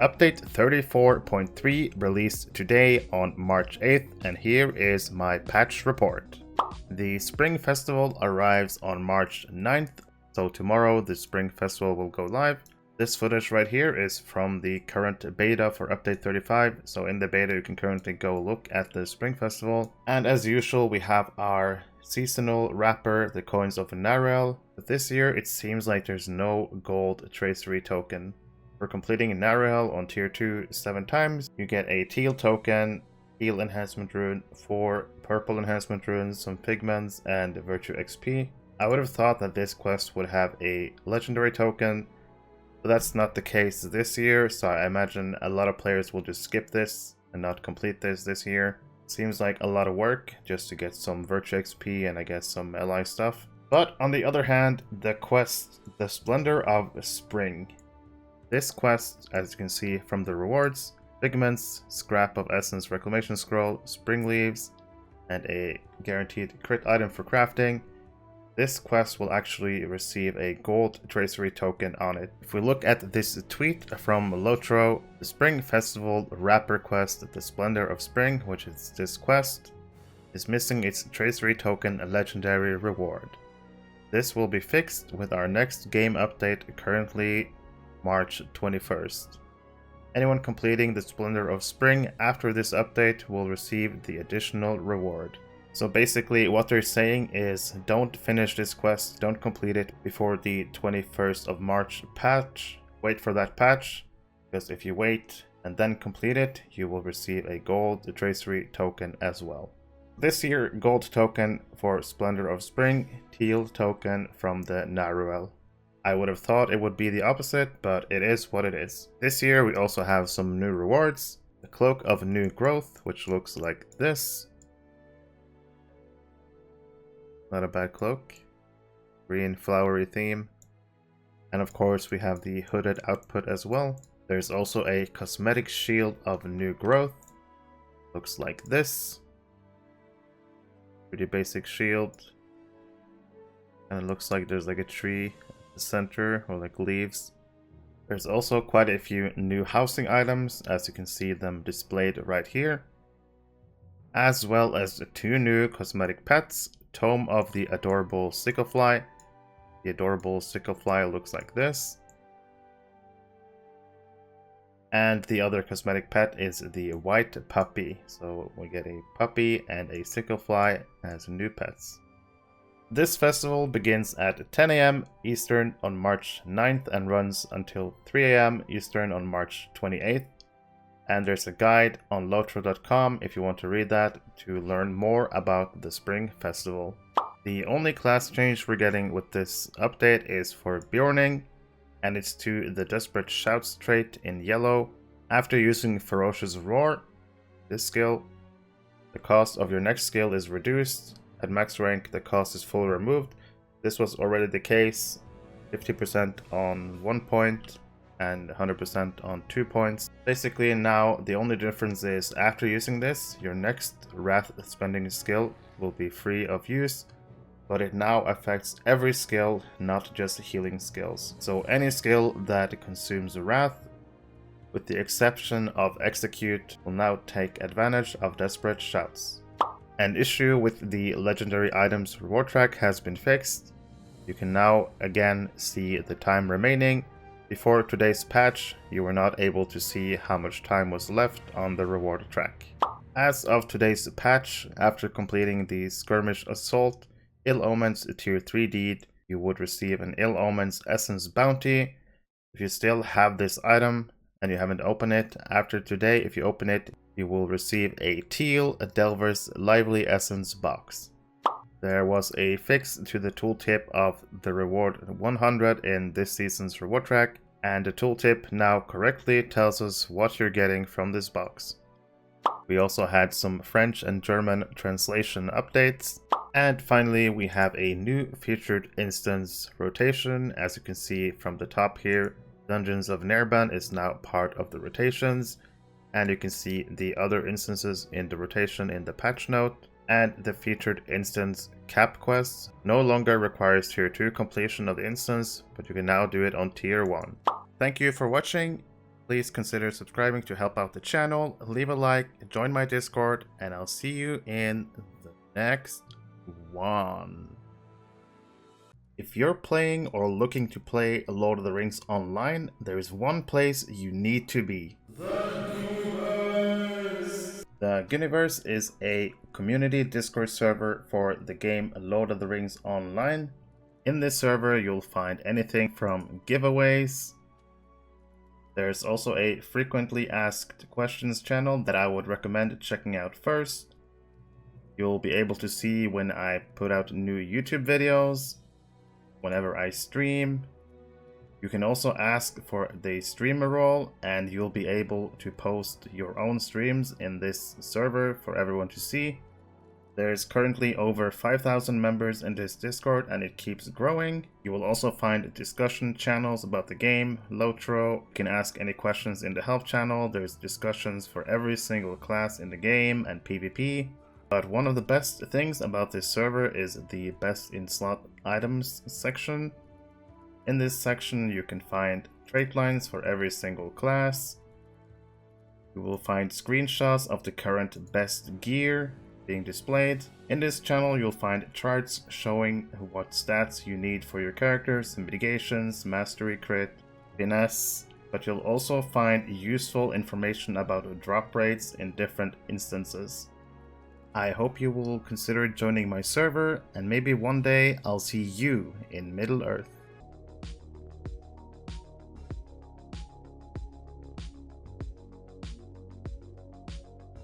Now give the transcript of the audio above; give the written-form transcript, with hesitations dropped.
Update 34.3 released today on March 8th, and here is my patch report. The Spring Festival arrives on March 9th, so tomorrow the Spring Festival will go live. This footage right here is from the current beta for update 35, so in the beta you can currently go look at the Spring Festival. And as usual we have our seasonal wrapper, the coins of Naruhel. But this year it seems like there's no gold Tracery token. For completing Naruhel on tier 2 7 times, you get a teal token, heal enhancement rune, 4 purple enhancement runes, some pigments, and virtue XP. I would have thought that this quest would have a legendary token, but that's not the case this year, so I imagine a lot of players will just skip this and not complete this year. Seems like a lot of work just to get some virtue XP and I guess some LI stuff. But on the other hand, the quest, the Splendor of Spring. This quest, as you can see from the rewards, pigments, scrap of essence reclamation scroll, spring leaves, and a guaranteed crit item for crafting. This quest will actually receive a gold Tracery token on it. If we look at this tweet from LOTRO, the Spring Festival wrapper quest, the Splendor of Spring, which is this quest, is missing its Tracery token legendary reward. This will be fixed with our next game update, currently March 21st. Anyone completing the Splendor of Spring after this update will receive the additional reward. So basically what they're saying is don't finish this quest, don't complete it before the 21st of March patch. Wait for that patch, because if you wait and then complete it, you will receive a gold Tracery token as well. This year, gold token for Splendor of Spring, teal token from the Naruhel. I would have thought it would be the opposite, but it is what it is. This year we also have some new rewards. The Cloak of New Growth, which looks like this. Not a bad cloak. Green flowery theme. And of course we have the hooded output as well. There's also a cosmetic shield of new growth. Looks like this. Pretty basic shield. And it looks like there's like a tree at the center, or like leaves. There's also quite a few new housing items, as you can see them displayed right here. As well as 2 new cosmetic pets. Tome of the Adorable Sicklefly. The Adorable Sicklefly looks like this. And the other cosmetic pet is the White Puppy. So we get a puppy and a Sicklefly as new pets. This festival begins at 10 AM Eastern on March 9th and runs until 3 AM Eastern on March 28th. And there's a guide on LOTRO.com if you want to read that to learn more about the Spring Festival. The only class change we're getting with this update is for Beorning, and it's to the Desperate Shouts trait in yellow. After using Ferocious Roar, this skill, the cost of your next skill is reduced. At max rank, the cost is fully removed. This was already the case, 50% on 1 point and 100% on 2 points. Basically now the only difference is after using this, your next wrath spending skill will be free of use, but it now affects every skill, not just healing skills. So any skill that consumes wrath, with the exception of Execute, will now take advantage of Desperate Shouts. An issue with the legendary items reward track has been fixed. You can now again see the time remaining. Before today's patch, you were not able to see how much time was left on the reward track. As of today's patch, after completing the Skirmish Assault Ill Omens tier 3 deed, you would receive an Ill Omens Essence bounty. If you still have this item and you haven't opened it, after today, if you open it, you will receive a teal Delver's Lively Essence box. There was a fix to the tooltip of the reward 100 in this season's reward track, and the tooltip now correctly tells us what you're getting from this box. We also had some French and German translation updates. And finally, we have a new featured instance rotation. As you can see from the top here, Dungeons of Nerban is now part of the rotations. And you can see the other instances in the rotation in the patch note. And the featured instance cap quests no longer requires tier 2 completion of the instance, but you can now do it on tier 1. Thank you for watching. please consider subscribing to help out the channel, leave a like, join my Discord, and I'll see you in the next one. If you're playing or looking to play Lord of the Rings online, there is one place you need to be. The Ghyniverse! The Ghyniverse is a community Discord server for the game Lord of the Rings Online. In this server, you'll find anything from giveaways. There's also a frequently asked questions channel that I would recommend checking out first. You'll be able to see when I put out new YouTube videos, whenever I stream. You can also ask for the streamer role, and you'll be able to post your own streams in this server for everyone to see. There's currently over 5,000 members in this Discord, and it keeps growing. You will also find discussion channels about the game, LOTRO. You can ask any questions in the help channel. There's discussions for every single class in the game and PvP. But one of the best things about this server is the best in slot items section. In this section you can find trait lines for every single class. You will find screenshots of the current best gear being displayed. In this channel you'll find charts showing what stats you need for your characters, mitigations, mastery crit, finesse, but you'll also find useful information about drop rates in different instances. I hope you will consider joining my server, and maybe one day I'll see you in Middle-earth.